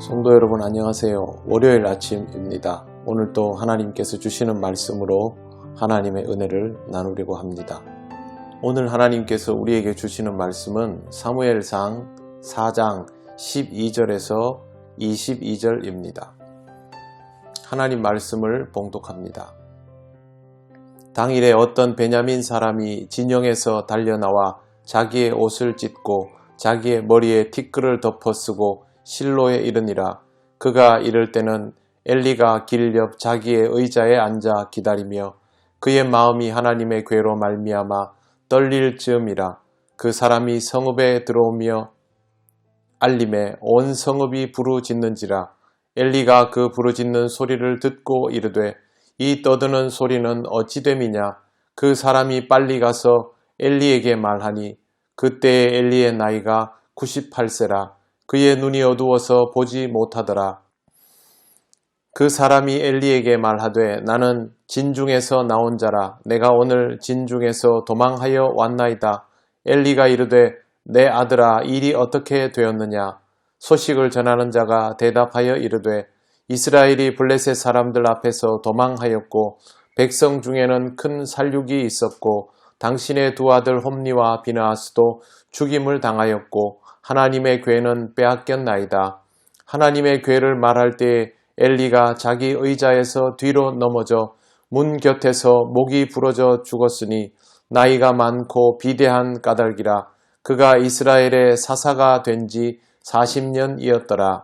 성도 여러분 안녕하세요. 월요일 아침입니다. 오늘도 하나님께서 주시는 말씀으로 하나님의 은혜를 나누려고 합니다. 오늘 하나님께서 우리에게 주시는 말씀은 사무엘상 4장 12절에서 22절입니다. 하나님 말씀을 봉독합니다. 당일에 어떤 베냐민 사람이 진영에서 달려나와 자기의 옷을 찢고 자기의 머리에 티끌을 덮어쓰고 실로에 이르니라. 그가 이를 때는 엘리가 길 옆 자기의 의자에 앉아 기다리며 그의 마음이 하나님의 괴로 말미암아 떨릴 즈음이라. 그 사람이 성읍에 들어오며 알림에 온 성읍이 부르짖는지라. 엘리가 그 부르짖는 소리를 듣고 이르되 이 떠드는 소리는 어찌 됨이냐. 그 사람이 빨리 가서 엘리에게 말하니 그때의 엘리의 나이가 98세라. 그의 눈이 어두워서 보지 못하더라. 그 사람이 엘리에게 말하되 나는 진중에서 나온 자라. 내가 오늘 진중에서 도망하여 왔나이다. 엘리가 이르되 내 아들아 일이 어떻게 되었느냐. 소식을 전하는 자가 대답하여 이르되 이스라엘이 블레셋 사람들 앞에서 도망하였고 백성 중에는 큰 살육이 있었고 당신의 두 아들 홈니와 비느하스도 죽임을 당하였고 하나님의 궤는 빼앗겼나이다. 하나님의 궤를 말할 때에 엘리가 자기 의자에서 뒤로 넘어져 문 곁에서 목이 부러져 죽었으니 나이가 많고 비대한 까닭이라. 그가 이스라엘의 사사가 된 지 40년이었더라.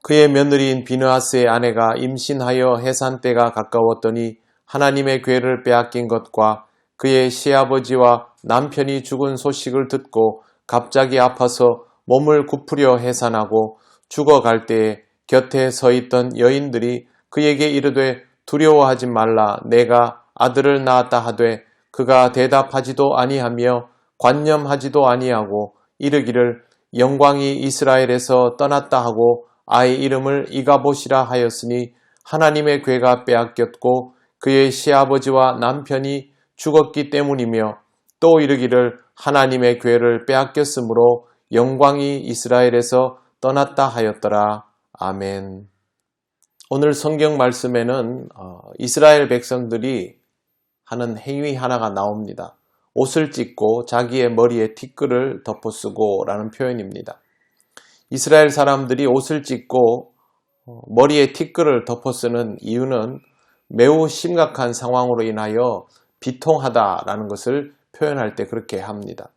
그의 며느리인 비느하스의 아내가 임신하여 해산 때가 가까웠더니 하나님의 궤를 빼앗긴 것과 그의 시아버지와 남편이 죽은 소식을 듣고 갑자기 아파서 몸을 굽으려 해산하고 죽어갈 때에 곁에 서 있던 여인들이 그에게 이르되 두려워하지 말라. 내가 아들을 낳았다 하되 그가 대답하지도 아니하며 관념하지도 아니하고 이르기를 영광이 이스라엘에서 떠났다 하고 아이 이름을 이가봇이라 하였으니 하나님의 궤가 빼앗겼고 그의 시아버지와 남편이 죽었기 때문이며 또 이르기를 하나님의 궤를 빼앗겼으므로 영광이 이스라엘에서 떠났다 하였더라. 아멘. 오늘 성경 말씀에는 이스라엘 백성들이 하는 행위 하나가 나옵니다. 옷을 찢고 자기의 머리에 티끌을 덮어쓰고 라는 표현입니다. 이스라엘 사람들이 옷을 찢고 머리에 티끌을 덮어쓰는 이유는 매우 심각한 상황으로 인하여 비통하다라는 것을 표현할 때 그렇게 합니다.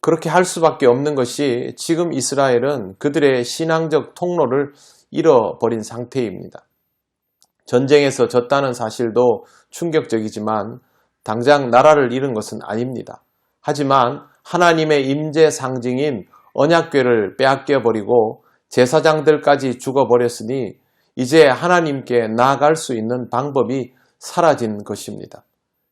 그렇게 할 수밖에 없는 것이 지금 이스라엘은 그들의 신앙적 통로를 잃어버린 상태입니다. 전쟁에서 졌다는 사실도 충격적이지만 당장 나라를 잃은 것은 아닙니다. 하지만 하나님의 임재 상징인 언약궤를 빼앗겨버리고 제사장들까지 죽어버렸으니 이제 하나님께 나아갈 수 있는 방법이 사라진 것입니다.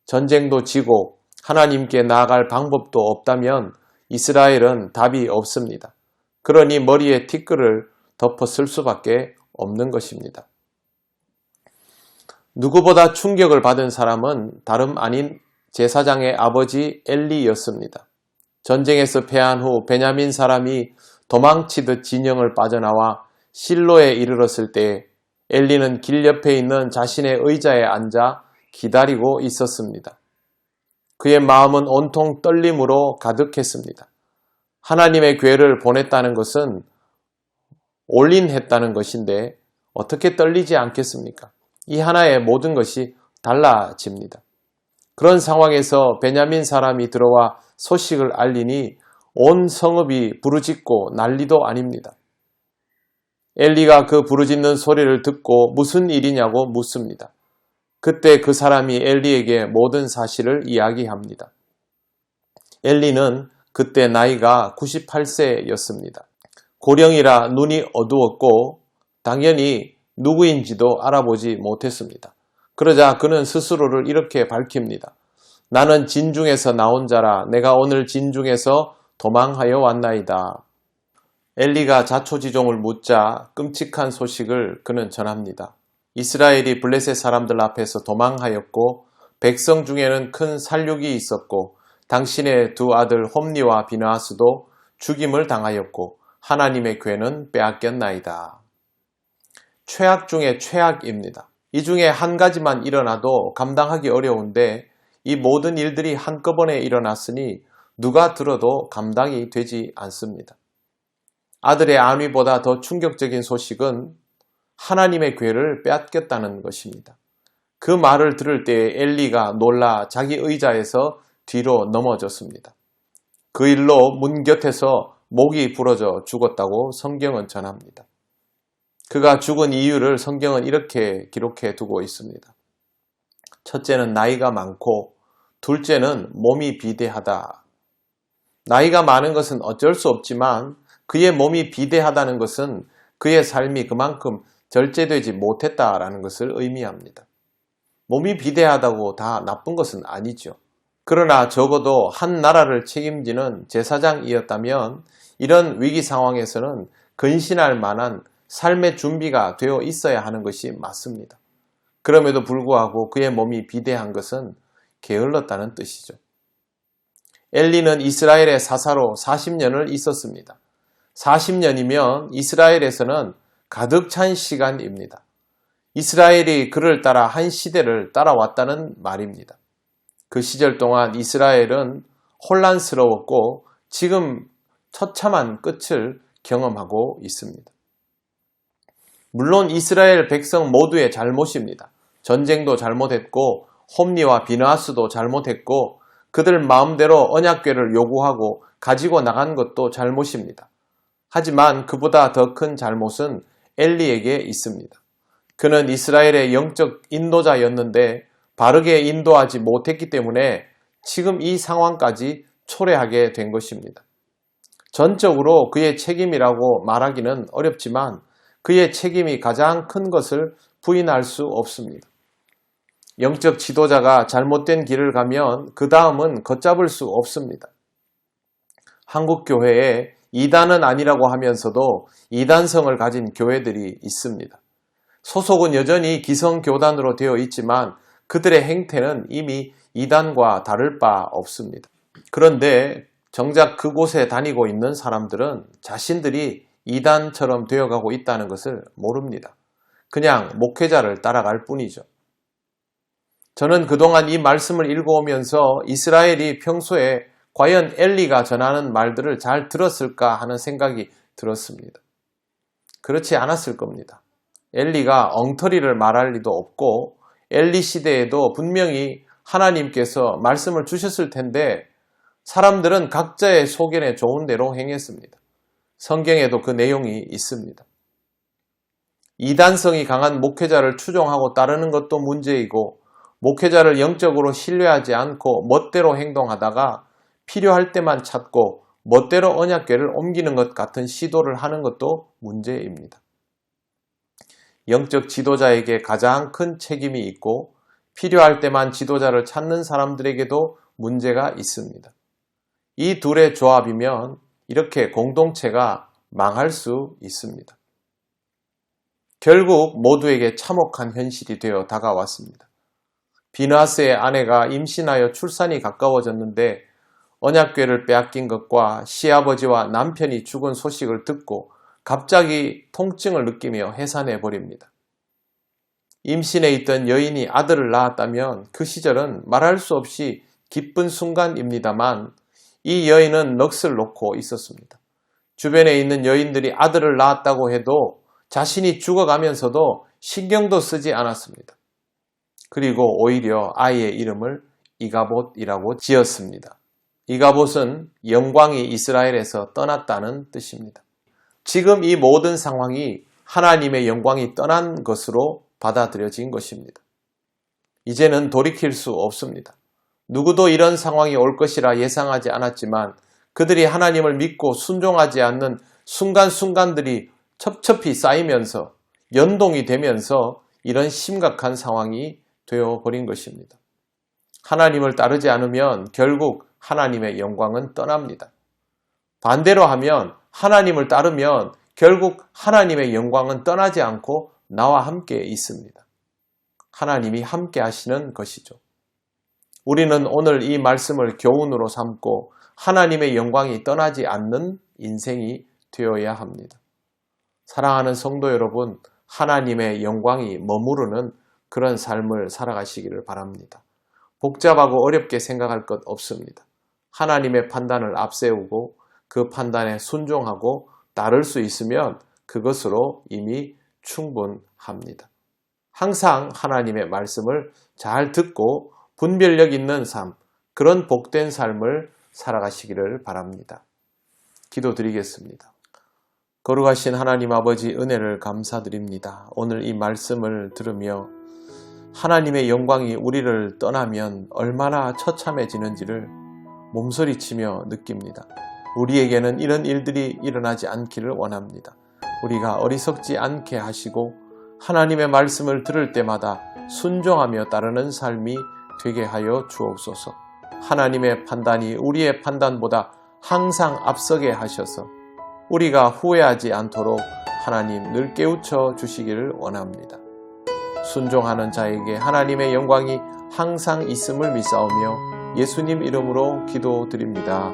전쟁도 지고 하나님께 나아갈 방법도 없다면 이스라엘은 답이 없습니다. 그러니 머리에 티끌을 덮어 쓸 수밖에 없는 것입니다. 누구보다 충격을 받은 사람은 다름 아닌 제사장의 아버지 엘리였습니다. 전쟁에서 패한 후 베냐민 사람이 도망치듯 진영을 빠져나와 실로에 이르렀을 때 엘리는 길 옆에 있는 자신의 의자에 앉아 기다리고 있었습니다. 그의 마음은 온통 떨림으로 가득했습니다. 하나님의 궤를 보냈다는 것은 올인했다는 것인데 어떻게 떨리지 않겠습니까? 이 하나의 모든 것이 달라집니다. 그런 상황에서 베냐민 사람이 들어와 소식을 알리니 온 성읍이 부르짖고 난리도 아닙니다. 엘리가 그 부르짖는 소리를 듣고 무슨 일이냐고 묻습니다. 그때 그 사람이 엘리에게 모든 사실을 이야기합니다. 엘리는 그때 나이가 98세였습니다. 고령이라 눈이 어두웠고 당연히 누구인지도 알아보지 못했습니다. 그러자 그는 스스로를 이렇게 밝힙니다. 나는 진중에서 나온 자라. 내가 오늘 진중에서 도망하여 왔나이다. 엘리가 자초지종을 묻자 끔찍한 소식을 그는 전합니다. 이스라엘이 블레셋 사람들 앞에서 도망하였고 백성 중에는 큰 살육이 있었고 당신의 두 아들 홈니와 비느하스도 죽임을 당하였고 하나님의 궤는 빼앗겼나이다. 최악 중에 최악입니다. 이 중에 한 가지만 일어나도 감당하기 어려운데 이 모든 일들이 한꺼번에 일어났으니 누가 들어도 감당이 되지 않습니다. 아들의 안위보다 더 충격적인 소식은 하나님의 괴를 빼앗겼다는 것입니다. 그 말을 들을 때 엘리가 놀라 자기 의자에서 뒤로 넘어졌습니다. 그 일로 문 곁에서 목이 부러져 죽었다고 성경은 전합니다. 그가 죽은 이유를 성경은 이렇게 기록해 두고 있습니다. 첫째는 나이가 많고 둘째는 몸이 비대하다. 나이가 많은 것은 어쩔 수 없지만 그의 몸이 비대하다는 것은 그의 삶이 그만큼 절제되지 못했다라는 것을 의미합니다. 몸이 비대하다고 다 나쁜 것은 아니죠. 그러나 적어도 한 나라를 책임지는 제사장이었다면 이런 위기 상황에서는 근신할 만한 삶의 준비가 되어 있어야 하는 것이 맞습니다. 그럼에도 불구하고 그의 몸이 비대한 것은 게을렀다는 뜻이죠. 엘리는 이스라엘의 사사로 40년을 있었습니다. 40년이면 이스라엘에서는 가득 찬 시간입니다. 이스라엘이 그를 따라 한 시대를 따라왔다는 말입니다. 그 시절 동안 이스라엘은 혼란스러웠고 지금 처참한 끝을 경험하고 있습니다. 물론 이스라엘 백성 모두의 잘못입니다. 전쟁도 잘못했고 홈리와 비느하스도 잘못했고 그들 마음대로 언약궤를 요구하고 가지고 나간 것도 잘못입니다. 하지만 그보다 더 큰 잘못은 엘리에게 있습니다. 그는 이스라엘의 영적 인도자였는데 바르게 인도하지 못했기 때문에 지금 이 상황까지 초래하게 된 것입니다. 전적으로 그의 책임이라고 말하기는 어렵지만 그의 책임이 가장 큰 것을 부인할 수 없습니다. 영적 지도자가 잘못된 길을 가면 그 다음은 걷잡을 수 없습니다. 한국 교회에 이단은 아니라고 하면서도 이단성을 가진 교회들이 있습니다. 소속은 여전히 기성교단으로 되어 있지만 그들의 행태는 이미 이단과 다를 바 없습니다. 그런데 정작 그곳에 다니고 있는 사람들은 자신들이 이단처럼 되어가고 있다는 것을 모릅니다. 그냥 목회자를 따라갈 뿐이죠. 저는 그동안 이 말씀을 읽어오면서 이스라엘이 평소에 과연 엘리가 전하는 말들을 잘 들었을까 하는 생각이 들었습니다. 그렇지 않았을 겁니다. 엘리가 엉터리를 말할 리도 없고 엘리 시대에도 분명히 하나님께서 말씀을 주셨을 텐데 사람들은 각자의 소견에 좋은 대로 행했습니다. 성경에도 그 내용이 있습니다. 이단성이 강한 목회자를 추종하고 따르는 것도 문제이고 목회자를 영적으로 신뢰하지 않고 멋대로 행동하다가 필요할 때만 찾고 멋대로 언약궤를 옮기는 것 같은 시도를 하는 것도 문제입니다. 영적 지도자에게 가장 큰 책임이 있고 필요할 때만 지도자를 찾는 사람들에게도 문제가 있습니다. 이 둘의 조합이면 이렇게 공동체가 망할 수 있습니다. 결국 모두에게 참혹한 현실이 되어 다가왔습니다. 비느하스의 아내가 임신하여 출산이 가까워졌는데 언약궤를 빼앗긴 것과 시아버지와 남편이 죽은 소식을 듣고 갑자기 통증을 느끼며 해산해 버립니다. 임신해 있던 여인이 아들을 낳았다면 그 시절은 말할 수 없이 기쁜 순간입니다만 이 여인은 넋을 놓고 있었습니다. 주변에 있는 여인들이 아들을 낳았다고 해도 자신이 죽어가면서도 신경도 쓰지 않았습니다. 그리고 오히려 아이의 이름을 이가봇이라고 지었습니다. 이가봇은 영광이 이스라엘에서 떠났다는 뜻입니다. 지금 이 모든 상황이 하나님의 영광이 떠난 것으로 받아들여진 것입니다. 이제는 돌이킬 수 없습니다. 누구도 이런 상황이 올 것이라 예상하지 않았지만 그들이 하나님을 믿고 순종하지 않는 순간순간들이 첩첩이 쌓이면서 연동이 되면서 이런 심각한 상황이 되어버린 것입니다. 하나님을 따르지 않으면 결국 하나님의 영광은 떠납니다. 반대로 하면 하나님을 따르면 결국 하나님의 영광은 떠나지 않고 나와 함께 있습니다. 하나님이 함께 하시는 것이죠. 우리는 오늘 이 말씀을 교훈으로 삼고 하나님의 영광이 떠나지 않는 인생이 되어야 합니다. 사랑하는 성도 여러분, 하나님의 영광이 머무르는 그런 삶을 살아가시기를 바랍니다. 복잡하고 어렵게 생각할 것 없습니다. 하나님의 판단을 앞세우고 그 판단에 순종하고 따를 수 있으면 그것으로 이미 충분합니다. 항상 하나님의 말씀을 잘 듣고 분별력 있는 삶, 그런 복된 삶을 살아가시기를 바랍니다. 기도드리겠습니다. 거룩하신 하나님 아버지, 은혜를 감사드립니다. 오늘 이 말씀을 들으며 하나님의 영광이 우리를 떠나면 얼마나 처참해지는지를 몸서리치며 느낍니다. 우리에게는 이런 일들이 일어나지 않기를 원합니다. 우리가 어리석지 않게 하시고 하나님의 말씀을 들을 때마다 순종하며 따르는 삶이 되게 하여 주옵소서. 하나님의 판단이 우리의 판단보다 항상 앞서게 하셔서 우리가 후회하지 않도록 하나님 늘 깨우쳐 주시기를 원합니다. 순종하는 자에게 하나님의 영광이 항상 있음을 믿사오며 예수님 이름으로 기도드립니다.